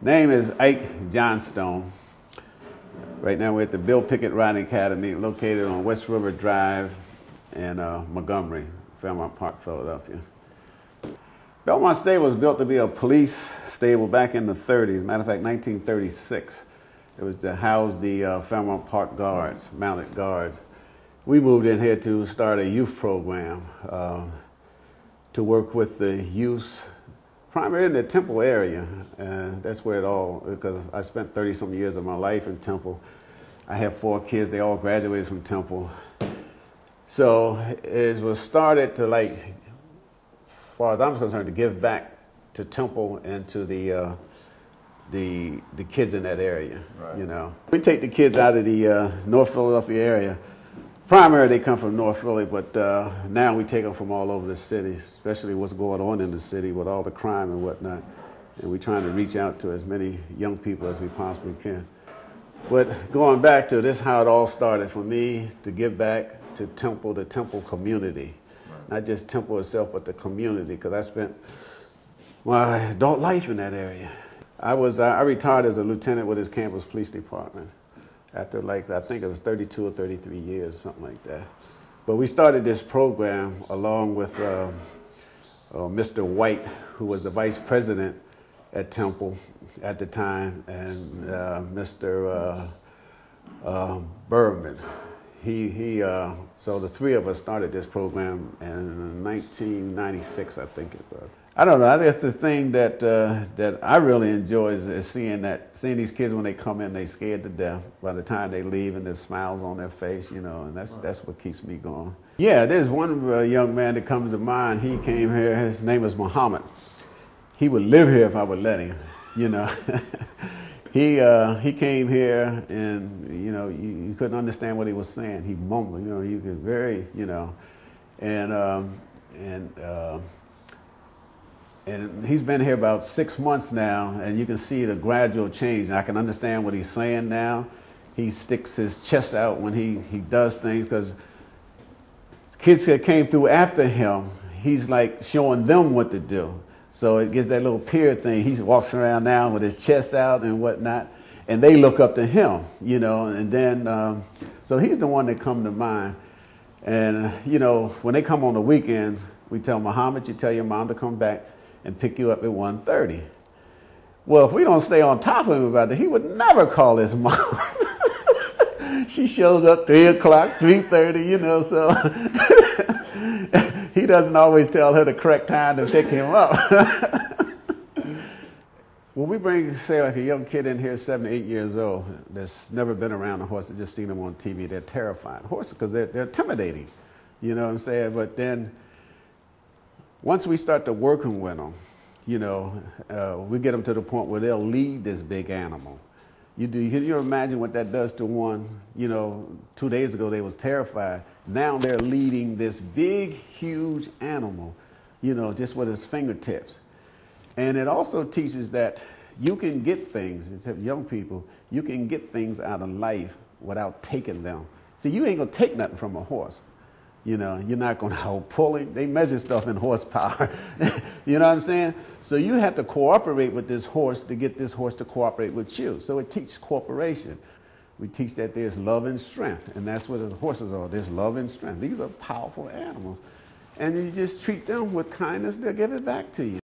Name is Ike Johnstone. Right now we're at the Bill Picket Riding Academy, located on West River Drive in Montgomery, Fairmount Park, Philadelphia. Belmont Stable was built to be a police stable back in the 30s. Matter of fact, 1936. It was to house the Fairmount Park guards, mounted guards. We moved in here to start a youth program to work with the youth, primarily in the Temple area. That's where it all, because I spent 30-some years of my life in Temple. I have 4 kids, they all graduated from Temple. So it was started to, like, as far as I'm concerned, to give back to Temple and to the kids in that area, right. You know. We take the kids out of the North Philadelphia area. Primarily they come from North Philly, but now we take them from all over the city, especially what's going on in the city with all the crime and whatnot. And we're trying to reach out to as many young people as we possibly can. But going back to this, how it all started for me to give back to Temple, the Temple community. Right. Not just Temple itself, but the community, because I spent my adult life in that area. I retired as a lieutenant with this campus police department after, like, I think it was 32 or 33 years, something like that. But we started this program along with Mr. White, who was the vice president at Temple at the time, and Mr. Bergman. So the 3 of us started this program in 1996, I think it was. I don't know. I think that's the thing that that I really enjoy is seeing these kids when they come in, they scared to death. By the time they leave, and there's smiles on their face, you know, and that's what keeps me going. Yeah, there's one young man that comes to mind. He came here. His name is Muhammad. He would live here if I would let him, you know. He came here, and you know, you couldn't understand what he was saying. He mumbled, you know. You could very, you know, and he's been here about 6 months now, and you can see the gradual change. I can understand what he's saying now. He sticks his chest out when he does things, because kids that came through after him, he's like showing them what to do. So it gets that little peer thing. He walks around now with his chest out and whatnot, and they look up to him, you know. And then, so he's the one that come to mind. And, you know, when they come on the weekends, we tell Muhammad, you tell your mom to come back and pick you up at 1:30. Well, if we don't stay on top of him about that, he would never call his mom. She shows up 3 o'clock, 3:30, you know, so he doesn't always tell her the correct time to pick him up. When we bring, say, like a young kid in here, 7 or 8 years old, that's never been around a horse, just seen them on TV, they're terrified. Horses, because they're intimidating, you know what I'm saying? But then, once we start to working with them, you know, we get them to the point where they'll lead this big animal. Can you imagine what that does to one? You know, 2 days ago they was terrified. Now they're leading this big, huge animal, you know, just with his fingertips. And it also teaches that you can get things, except young people, you can get things out of life without taking them. See, you ain't gonna take nothing from a horse. You know, you're not going to hold pulling. They measure stuff in horsepower. You know what I'm saying? So you have to cooperate with this horse to get this horse to cooperate with you. So it teaches cooperation. We teach that there's love and strength, and that's what the horses are. There's love and strength. These are powerful animals. And you just treat them with kindness, they'll give it back to you.